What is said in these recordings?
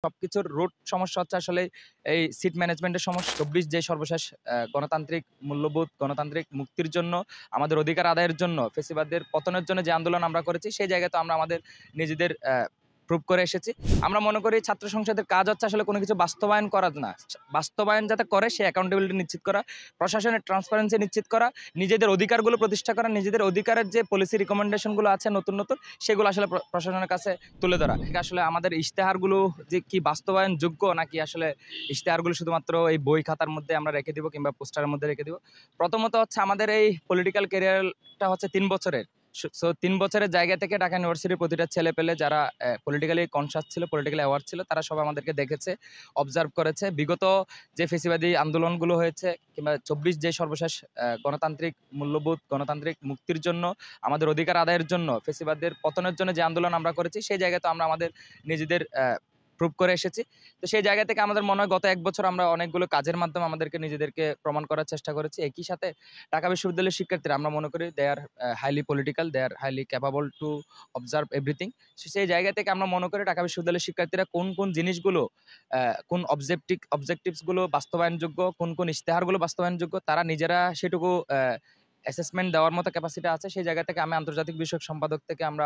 সবকিছুর রুট সমস্যা হচ্ছে আসলে এই সিট ম্যানেজমেন্টের সমস্যা। ২৪ যে সর্বশেষ গণতান্ত্রিক মূল্যবোধ, গণতান্ত্রিক মুক্তির জন্য, আমাদের অধিকার আদায়ের জন্য, ফ্যাসিবাদের পতনের জন্য যে আন্দোলন আমরা করেছি, সেই জায়গায় তো আমরা আমাদের নিজেদের প্রুভ করে এসেছি। আমরা মনে করি ছাত্র সংসদের কাজ হচ্ছে আসলে কোনো কিছু বাস্তবায়ন করা না। বাস্তবায়ন যাতে করে সে অ্যাকাউন্টেবিলিটি নিশ্চিত করা, প্রশাসনের ট্রান্সপারেন্সি নিশ্চিত করা, নিজেদের অধিকারগুলো প্রতিষ্ঠা করা, নিজেদের অধিকারের যে পলিসি রিকমেন্ডেশনগুলো আছে নতুন, সেগুলো আসলে প্রশাসনের কাছে তুলে ধরা। আসলে আমাদের ইশতেহারগুলো যে কি বাস্তবায়নযোগ্য নাকি আসলে ইশতেহারগুলো শুধুমাত্র এই বই খাতার মধ্যে আমরা রেখে দিব কিংবা পোস্টারের মধ্যে রেখে দিব। প্রথমত হচ্ছে আমাদের এই পলিটিক্যাল ক্যারিয়ারটা হচ্ছে ৩ বছরের। সো ৩ বছরের জায়গা থেকে ঢাকা ইউনিভার্সিটির প্রতিটা ছেলেপেলে যারা পলিটিক্যালি কনসাস ছিল, পলিটিক্যালি অ্যাওয়ার ছিল, তারা সবাই আমাদেরকে দেখেছে, অবজার্ভ করেছে। বিগত যে ফ্যাসিবাদী আন্দোলনগুলো হয়েছে কিংবা ২৪ যে সর্বশেষ গণতান্ত্রিক মূল্যবোধ, গণতান্ত্রিক মুক্তির জন্য, আমাদের অধিকার আদায়ের জন্য, ফ্যাসিবাদের পতনের জন্য যে আন্দোলন আমরা করেছি, সেই জায়গায় তো আমরা আমাদের নিজেদের প্রুভ করে এসেছি। তো সেই জায়গা থেকে আমাদের মনে হয় গত ১ বছর আমরা অনেকগুলো কাজের মাধ্যমে আমাদেরকে নিজেদেরকে প্রমাণ করার চেষ্টা করেছি। একই সাথে ঢাকা বিশ্ববিদ্যালয়ের শিক্ষার্থীরা আমরা মনে করি they are highly political, they are highly capable to observe everything. সেই জায়গা থেকে আমরা মনে করি ঢাকা বিশ্ববিদ্যালয়ের শিক্ষার্থীরা কোন জিনিসগুলো, কোন অবজেক্টিভস গুলো বাস্তবায়নযোগ্য, কোন ইশতেহারগুলো বাস্তবায়নযোগ্য, তারা নিজেরা সেটুকু অ্যাসেসমেন্ট দেওয়ার মতো ক্যাপাসিটি আছে। সেই জায়গা থেকে আমি আন্তর্জাতিক বিষয়ক সম্পাদক থেকে আমরা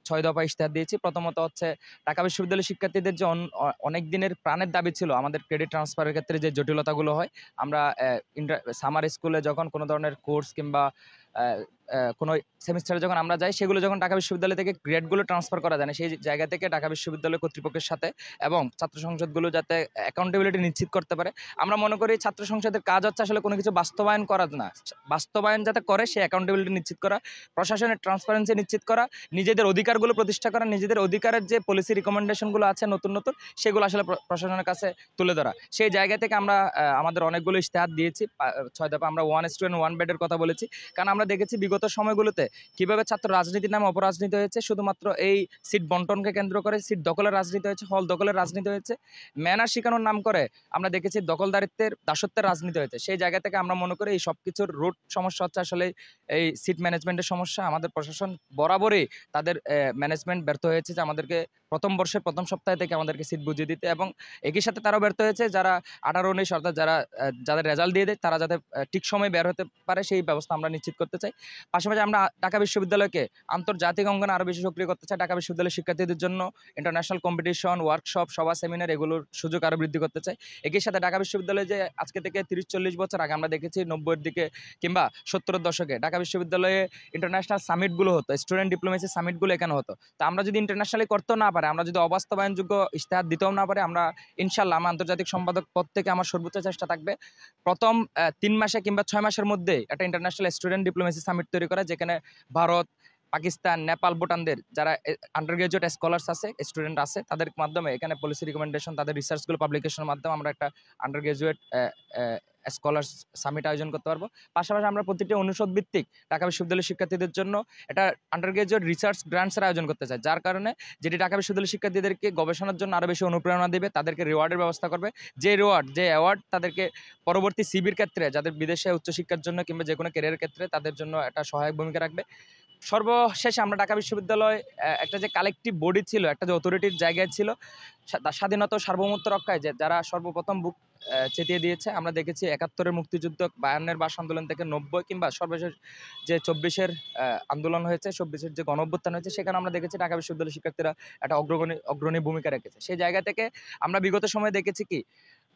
৬ দফা ইশতেহার দিয়েছি। প্রথমত হচ্ছে ঢাকা বিশ্ববিদ্যালয়ের শিক্ষার্থীদের যে অনেক দিনের প্রাণের দাবি ছিল আমাদের ক্রেডিট ট্রান্সফারের ক্ষেত্রে যে জটিলতাগুলো হয়, আমরা সামার স্কুলে যখন কোনো ধরনের কোর্স কিংবা কোনো সেমিস্টারে যখন আমরা যাই, সেগুলো যখন ঢাকা বিশ্ববিদ্যালয় থেকে গ্রেডগুলো ট্রান্সফার করা যায় না, সেই জায়গা থেকে ঢাকা বিশ্ববিদ্যালয় কর্তৃপক্ষের সাথে এবং ছাত্র সংসদগুলো যাতে অ্যাকাউন্টেবিলিটি নিশ্চিত করতে পারে। আমরা মনে করি ছাত্র সংসদের কাজ হচ্ছে আসলে কোনো কিছু বাস্তবায়ন করা না। বাস্তবায়ন যাতে করে সে অ্যাকাউন্টেবিলিটি নিশ্চিত করা, প্রশাসনের ট্রান্সপারেন্সি নিশ্চিত করা, নিজেদের অধিকারগুলো প্রতিষ্ঠা করা, নিজেদের অধিকারের যে পলিসি রিকমেন্ডেশনগুলো আছে নতুন, সেগুলো আসলে প্রশাসনের কাছে তুলে ধরা। সেই জায়গা থেকে আমরা আমাদের অনেকগুলো ইশতেহার দিয়েছি। ৬ দফা আমরা 1 স্টুডেন্ট 1 বেডের কথা বলেছি। কারণ আমরা দেখেছি বিগত সময়গুলোতে কিভাবে ছাত্র রাজনীতির নামে অপরাজনীতি হয়েছে। শুধুমাত্র এই সিট বন্টনকে কেন্দ্র করে সিট দখলের রাজনীতি হয়েছে, হল দখলের রাজনীতি হয়েছে। ম্যানার শিখানোর নাম করে আমরা দেখেছি দখলদারিত্বের, দাসত্বের রাজনীতি হয়েছে। সেই জায়গা থেকে আমরা মনে করি এই সবকিছুর রুট সমস্যা হচ্ছে আসলে এই সিট ম্যানেজমেন্টের সমস্যা। আমাদের প্রশাসন বরাবরই তাদের ম্যানেজমেন্ট ব্যর্থ হয়েছে যে আমাদেরকে প্রথম বর্ষের প্রথম সপ্তাহে থেকে আমাদেরকে সিট বুঝিয়ে দিতে, এবং একই সাথে তারাও ব্যর্থ হয়েছে যারা ১৮-১৯ অর্থাৎ যাদের রেজাল্ট দিয়ে দেয় তারা যাতে ঠিক সময়ে বের হতে পারে, সেই ব্যবস্থা আমরা নিশ্চিত করতে চাই। পাশাপাশি আমরা ঢাকা বিশ্ববিদ্যালয়কে আন্তর্জাতিক অঙ্গনে আরও বেশি সক্রিয় করতে চাই। ঢাকা বিশ্ববিদ্যালয়ের শিক্ষার্থীদের জন্য ইন্টারন্যাশনাল কম্পিটিশন, ওয়ার্কশপ, সভা, সেমিনার এগুলোর সুযোগ আরও বৃদ্ধি করতে চাই। একই সাথে ঢাকা বিশ্ববিদ্যালয়ে যে আজকে থেকে ৩০-৪০ বছর আগে আমরা দেখেছি ৯০-এর দিকে কিংবা ৭০-এর দশকে ঢাকা বিশ্ববিদ্যালয়ে ইন্টারন্যাশনাল সামিটগুলো হতো, স্টুডেন্ট ডিপ্লোমেসি সামিটগুলো এখানে হতো। তো আমরা যদি ইন্টারন্যাশনালি করতেও না পারি, আমরা যদি অবাস্তবায়নযোগ্য ইশতেহার দিতেও না পারি, আমরা ইনশাল্লাহ আমার আন্তর্জাতিক সম্পাদক পদ থেকে আমার সর্বোচ্চ চেষ্টা থাকবে প্রথম ৩ মাসে কিংবা ৬ মাসের মধ্যে একটা ইন্টারন্যাশনাল স্টুডেন্ট ডিপ্লোমেসি সামিট তৈরি করা, যেখানে ভারত, পাকিস্তান, নেপাল, ভুটানদের যারা আন্ডার গ্রাজুয়েট স্কলার্স আছে, স্টুডেন্ট আছে, তাদের মাধ্যমে এখানে পলিসি রিকমেন্ডেশন, তাদের রিসার্চগুলো পাবলিকেশনের মাধ্যমে আমরা একটা আন্ডার গ্রাজুয়েট স্কলার্স সামিট আয়োজন করতে পারবো। পাশাপাশি আমরা প্রতিটি অনুষদ ভিত্তিক ঢাকা বিশ্ববিদ্যালয়ের শিক্ষার্থীদের জন্য একটা আন্ডার গ্রাজুয়েট রিসার্চ গ্রান্টসের আয়োজন করতে চাই, যার কারণে যেটি ঢাকা বিশ্ববিদ্যালয়ের শিক্ষার্থীদেরকে গবেষণার জন্য আরও বেশি অনুপ্রেরণা দেবে, তাদেরকে রিওয়ার্ডের ব্যবস্থা করবে। যে অ্যাওয়ার্ড তাদেরকে পরবর্তী সিবির ক্ষেত্রে, যাদের বিদেশে উচ্চশিক্ষার জন্য কিংবা যে কোনো ক্যারিয়ারের ক্ষেত্রে তাদের জন্য একটা সহায়ক ভূমিকা রাখবে। সর্বশেষে আমরা ঢাকা বিশ্ববিদ্যালয় একটা যে কালেকটিভ বডি ছিল, একটা যে অথরিটির জায়গায় ছিল, স্বাধীনতা ও সার্বভৌমত্ব রক্ষায় যারা সর্বপ্রথম বুক চেতিয়ে দিয়েছে। আমরা দেখেছি ৭১-এর মুক্তিযুদ্ধ, ৫২-এর ভাষা আন্দোলন থেকে ৯০ কিংবা সর্বশেষ যে ২৪-এর আন্দোলন হয়েছে, ২৪-এর যে গণঅভ্যুত্থান হয়েছে, সেখানে আমরা দেখেছি ঢাকা বিশ্ববিদ্যালয়ের শিক্ষার্থীরা একটা অগ্রণী ভূমিকা রেখেছে। সেই জায়গা থেকে আমরা বিগত সময়ে দেখেছি কি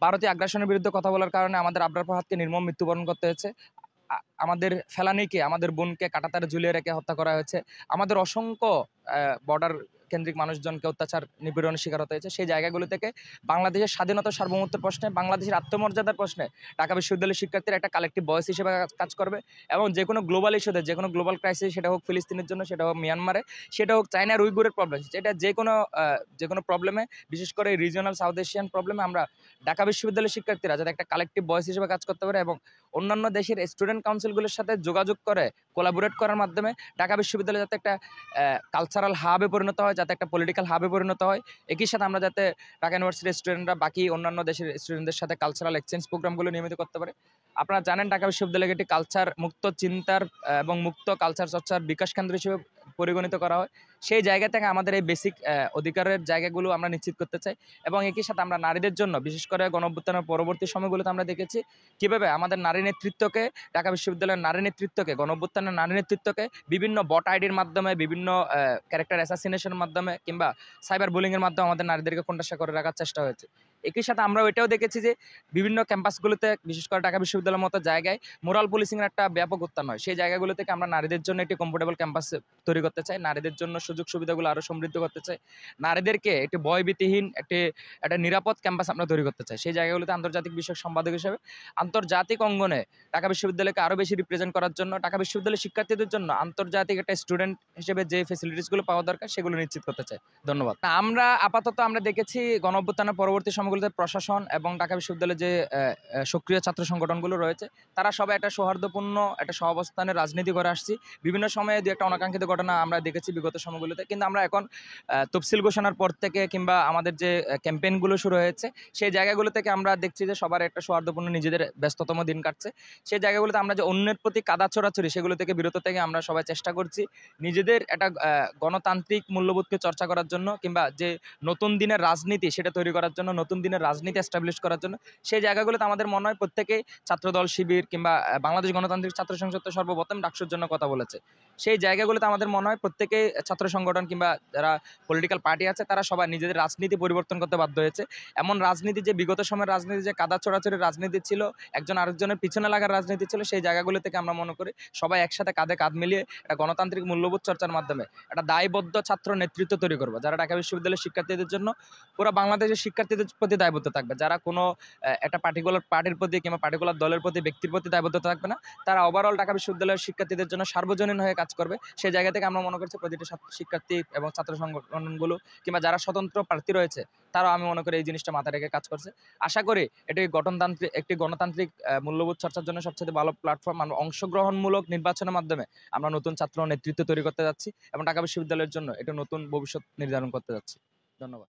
ভারতীয় আগ্রাসনের বিরুদ্ধে কথা বলার কারণে আমাদের আবরার ফাহাদকে নির্মম মৃত্যুবরণ করতে হয়েছে। আমাদের ফেলানীকে, আমাদের বোনকে কাঁটাতারে ঝুলিয়ে রেখে হত্যা করা হয়েছে। আমাদের অসংখ্য বর্ডার কেন্দ্রিক মানুষজনকে অত্যাচার, নিপীড়নের শিকার হতে হয়েছে। সেই জায়গাগুলো থেকে বাংলাদেশের স্বাধীনতা সার্বভৌমত্বের প্রশ্নে, বাংলাদেশের আত্মমর্যাদার প্রশ্নে ঢাকা বিশ্ববিদ্যালয়ের শিক্ষার্থীরা একটা কালেকটিভ ভয়েস হিসেবে কাজ করবে, এবং যে কোনো গ্লোবাল ইস্যুতে, যে কোনো গ্লোবাল ক্রাইসিস, সেটা হোক ফিলিস্তিনের জন্য, সেটা হোক মিয়ানমারে, সেটা হোক চায়নার উইগুরের প্রবলেম, এটা যে কোনো প্রবলেমে, বিশেষ করে রিজিওনাল সাউথ এশিয়ান প্রবলেমে আমরা ঢাকা বিশ্ববিদ্যালয়ের শিক্ষার্থীরা যাতে একটা কালেকটিভ ভয়েস হিসেবে কাজ করতে পারে এবং অন্যান্য দেশের স্টুডেন্ট কাউন্সিলগুলোর সাথে যোগাযোগ করে কোলাবোরেট করার মাধ্যমে ঢাকা বিশ্ববিদ্যালয় যাতে একটা কালচারাল হাবে পরিণত হয়, যাতে একটা পলিটিক্যাল হাবে পরিণত হয়। একই সাথে আমরা যাতে ঢাকা ইউনিভার্সিটির স্টুডেন্টরা বাকি অন্যান্য দেশের স্টুডেন্টদের সাথে কালচারাল এক্সচেঞ্জ প্রোগ্রামগুলো নিয়মিত করতে পারে। আপনারা জানেন ঢাকা বিশ্ববিদ্যালয় একটি কালচার মুক্ত চিন্তার এবং মুক্ত কালচার চর্চার বিকাশ কেন্দ্র হিসেবে পরিগণিত করা হয়। সেই জায়গা থেকে আমাদের এই বেসিক অধিকারের জায়গাগুলো আমরা নিশ্চিত করতে চাই এবং একই সাথে আমরা নারীদের জন্য বিশেষ করে গণঅভ্যুত্থানের পরবর্তী সময়গুলোতে আমরা দেখেছি কিভাবে আমাদের নারী নেতৃত্বকে, ঢাকা বিশ্ববিদ্যালয়ের নারী নেতৃত্বকে, গণঅভ্যুত্থানের নারী নেতৃত্বকে বিভিন্ন বট আইডির মাধ্যমে, বিভিন্ন ক্যারেক্টার অ্যাসাসিনেশনের মাধ্যমে কিংবা সাইবার বুলিংয়ের মাধ্যমে আমাদের নারীদেরকে কোণঠাসা করে রাখার চেষ্টা হয়েছে। একই সাথে আমরা এটাও দেখেছি যে বিভিন্ন ক্যাম্পাসগুলোতে বিশেষ করে ঢাকা বিশ্ববিদ্যালয়ের মতো জায়গায় মোরাল পুলিশিংয়ের একটা ব্যাপক উত্থান হয়। সেই জায়গাগুলো থেকে আমরা নারীদের জন্য একটি কমফোর্টেবল ক্যাম্পাস তৈরি করতে চাই, নারীদের জন্য সুযোগ সুবিধাগুলো আরও সমৃদ্ধ করতে চাই, নারীদেরকে একটি ভয়ভীতিহীন একটা নিরাপদ ক্যাম্পাস আমরা তৈরি করতে চাই। সেই জায়গাগুলোতে আন্তর্জাতিক বিষয়ক সম্পাদক হিসেবে আন্তর্জাতিক অঙ্গনে ঢাকা বিশ্ববিদ্যালয়কে আরও বেশি রিপ্রেজেন্ট করার জন্য, ঢাকা বিশ্ববিদ্যালয়ের শিক্ষার্থীদের জন্য আন্তর্জাতিক একটা স্টুডেন্ট হিসেবে যে ফেসিলিটিসগুলো পাওয়া দরকার সেগুলো নিশ্চিত করতে চাই। ধন্যবাদ। আমরা আপাতত আমরা দেখেছি গণঅভ্যুত্থানের পরবর্তী সময়গুলোতে প্রশাসন এবং ঢাকা বিশ্ববিদ্যালয়ের যে সক্রিয় ছাত্র সংগঠনগুলো রয়েছে তারা সবাই একটা সৌহার্দ্যপূর্ণ একটা সহাবস্থানে রাজনীতি করে আসছি। বিভিন্ন সময়ে দু একটা অনাকাঙ্ক্ষিত ঘটনা আমরা দেখেছি বিগত সময়গুলোতে, কিন্তু আমরা এখন তফসিল ঘোষণার পর থেকে কিংবা আমাদের যে ক্যাম্পেইনগুলো শুরু হয়েছে সেই জায়গাগুলো থেকে আমরা দেখছি যে সবার একটা সৌহার্দ্যপূর্ণ নিজেদের ব্যস্ততম দিন কাটছে। সেই জায়গাগুলোতে আমরা যে অন্যের প্রতি কাদা ছোড়াছড়ি সেগুলো থেকে বিরত থেকে আমরা সবাই চেষ্টা করছি নিজেদের একটা গণতান্ত্রিক মূল্যবোধকে চর্চা করার জন্য কিংবা যে নতুন দিনের রাজনীতি সেটা তৈরি করার জন্য, নতুন দিনের রাজনীতি এস্টাবলিশ করার জন্য। সেই জায়গাগুলোতে আমাদের মনে হয় প্রত্যেকেই ছাত্রদল, শিবির কিংবা বাংলাদেশ গণতান্ত্রিক ছাত্র সংসদ তো সর্বপ্রথম ডাকসুর জন্য কথা বলেছে। সেই জায়গাগুলোতে আমাদের মনে হয় প্রত্যেকেই ছাত্র সংগঠন কিংবা যারা পলিটিক্যাল পার্টি আছে তারা সবাই নিজেদের রাজনীতি পরিবর্তন করতে বাধ্য হয়েছে। এমন রাজনীতি যে বিগত সময়ের রাজনীতি যে কাদা ছোড়াছড়ির রাজনীতি ছিল, একজন আরেকজনের পিছনে লাগার রাজনীতি ছিল, সেই জায়গাগুলো থেকে আমরা মনে করি সবাই একসাথে কাঁধে কাঁধ মিলিয়ে একটা গণতান্ত্রিক মূল্যবোধ চর্চার মাধ্যমে একটা দায়বদ্ধ ছাত্র নেতৃত্ব তৈরি করবো, যারা ঢাকা বিশ্ববিদ্যালয়ের শিক্ষার্থীদের জন্য পুরো বাংলাদেশের শিক্ষার্থীদের প্রতি দায়বদ্ধ থাকবে, যারা কোনো একটা পার্টিকুলার পার্টির প্রতি কিংবা পার্টিকুলার দলের প্রতি, ব্যক্তির প্রতি দায়বদ্ধ থাকবে না, তারা ওভারঅল ঢাকা বিশ্ববিদ্যালয়ের শিক্ষার্থীদের জন্য সার্বজনীন হয়ে কাজ করবে। সেই জায়গা থেকে আমরা মনে করছি প্রতিটি শিক্ষার্থী এবং ছাত্র সংগঠনগুলো কিংবা যারা স্বতন্ত্র প্রার্থী রয়েছে তারাও আমি মনে করি এই জিনিসটা মাথায় রেখে কাজ করছে। আশা করি একটি গণতান্ত্রিক মূল্যবোধ চর্চার জন্য সবচেয়ে ভালো প্ল্যাটফর্ম। আমরা অংশগ্রহণমূলক নির্বাচনের মাধ্যমে আমরা নতুন ছাত্র নেতৃত্ব তৈরি করতে যাচ্ছি এবং ঢাকা বিশ্ববিদ্যালয়ের জন্য একটা নতুন ভবিষ্যৎ নির্ধারণ করতে যাচ্ছি। ধন্যবাদ।